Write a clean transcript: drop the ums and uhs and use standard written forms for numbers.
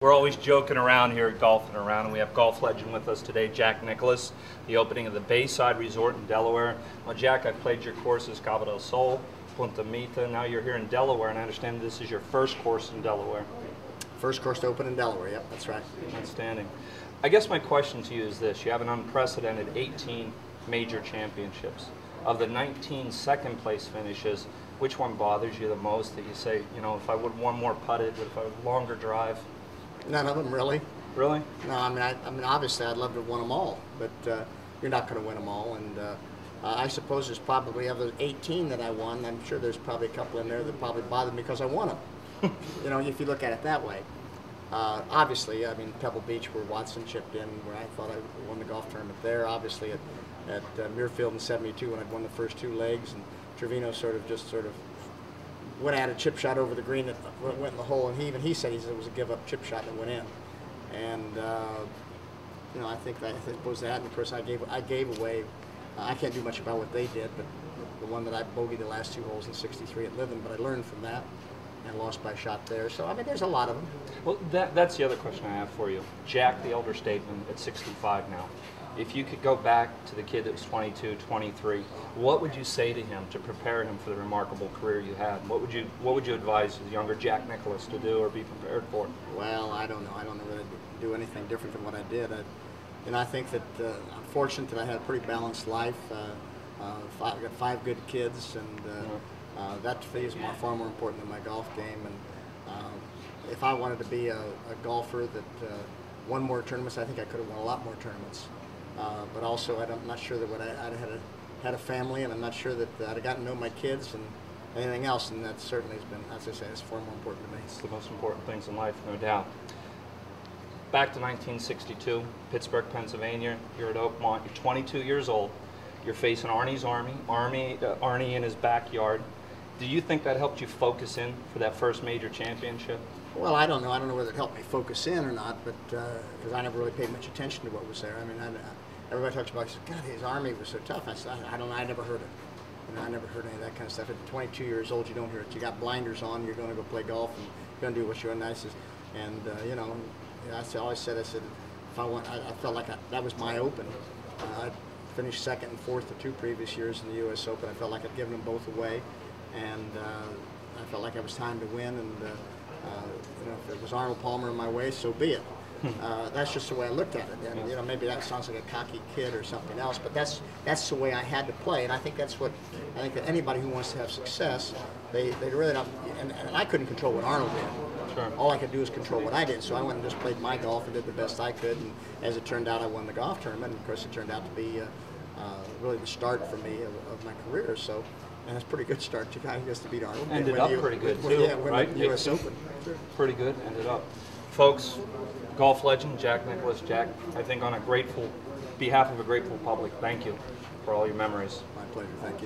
We're always joking around here at Golfin Around, and we have golf legend with us today, Jack Nicklaus, the opening of the Bayside Resort in Delaware. Well, Jack, I've played your courses, Cabo del Sol, Punta Mita. Now you're here in Delaware, and I understand this is your first course in Delaware. First course to open in Delaware, yep, that's right. Outstanding. I guess my question to you is this. You have an unprecedented 18 major championships. Of the 19 second place finishes, which one bothers you the most that you say, you know, if I would one more putted, if I would longer drive? None of them, really. Really? No, I mean, obviously I'd love to have won them all, but you're not going to win them all. And I suppose there's probably, of the 18 that I won, I'm sure there's probably a couple in there that probably bothered me because I won them. You know, if you look at it that way. Obviously, I mean, Pebble Beach, where Watson chipped in, where I thought I won the golf tournament there. Obviously, at Muirfield in '72, when I'd won the first two legs, and Trevino sort of went at a chip shot over the green that went in the hole, and even he said it was a give-up chip shot that went in. And you know, I think that was that. And of course, I gave away. I can't do much about what they did, but the one that I bogeyed the last two holes in '63 at Lytham, but I learned from that and lost by a shot there. So I mean, there's a lot of them. Well, that's the other question I have for you. Jack, the elder statesman, at 65 now. If you could go back to the kid that was 22, 23, what would you say to him to prepare him for the remarkable career you had? What would you advise the younger Jack Nicklaus to do or be prepared for? Well, I don't know. I don't know really do anything different than what I did. And I think that I'm fortunate that I had a pretty balanced life. I've got 5 good kids, and that to me is far more important than my golf game. And if I wanted to be a golfer that won more tournaments, I think I could have won a lot more tournaments. But also, I'm not sure that I'd had a family, and I'm not sure that I'd have gotten to know my kids and anything else. And that certainly has been, as I say, it's far more important to me. It's the most important things in life, no doubt. Back to 1962, Pittsburgh, Pennsylvania. You're at Oakmont. You're 22 years old. You're facing Arnie's Arnie in his backyard. Do you think that helped you focus in for that first major championship? Well, I don't know. I don't know whether it helped me focus in or not, but because I never really paid much attention to what was there. I mean, everybody talks about, God, his Army was so tough. I said, I don't know. I never heard it. You know, I never heard any of that kind of stuff. At 22 years old, you don't hear it. You got blinders on. You're going to go play golf, and you're going to do what you're nice. And you know, I always said, if I want, I felt like that was my open. I finished second and fourth the 2 previous years in the U.S. Open. I felt like I'd given them both away, and I felt like it was time to win. And you know, if it was Arnold Palmer in my way, so be it. That's just the way I looked at it. And you know, maybe that sounds like a cocky kid or something else, but that's the way I had to play. And I think that's what I think that anybody who wants to have success, they really don't. And I couldn't control what Arnold did. Sure. All I could do is control what I did. So I went and just played my golf and did the best I could. And as it turned out, I won the golf tournament. And of course, it turned out to be really the start for me of my career. So. And it's a pretty good start to kind of just to beat Arnold. Ended up pretty good too, yeah, right? The U.S. Open. Pretty good, ended up. Folks, golf legend Jack Nicklaus. Jack, I think on behalf of a grateful public, thank you for all your memories. My pleasure, thank you.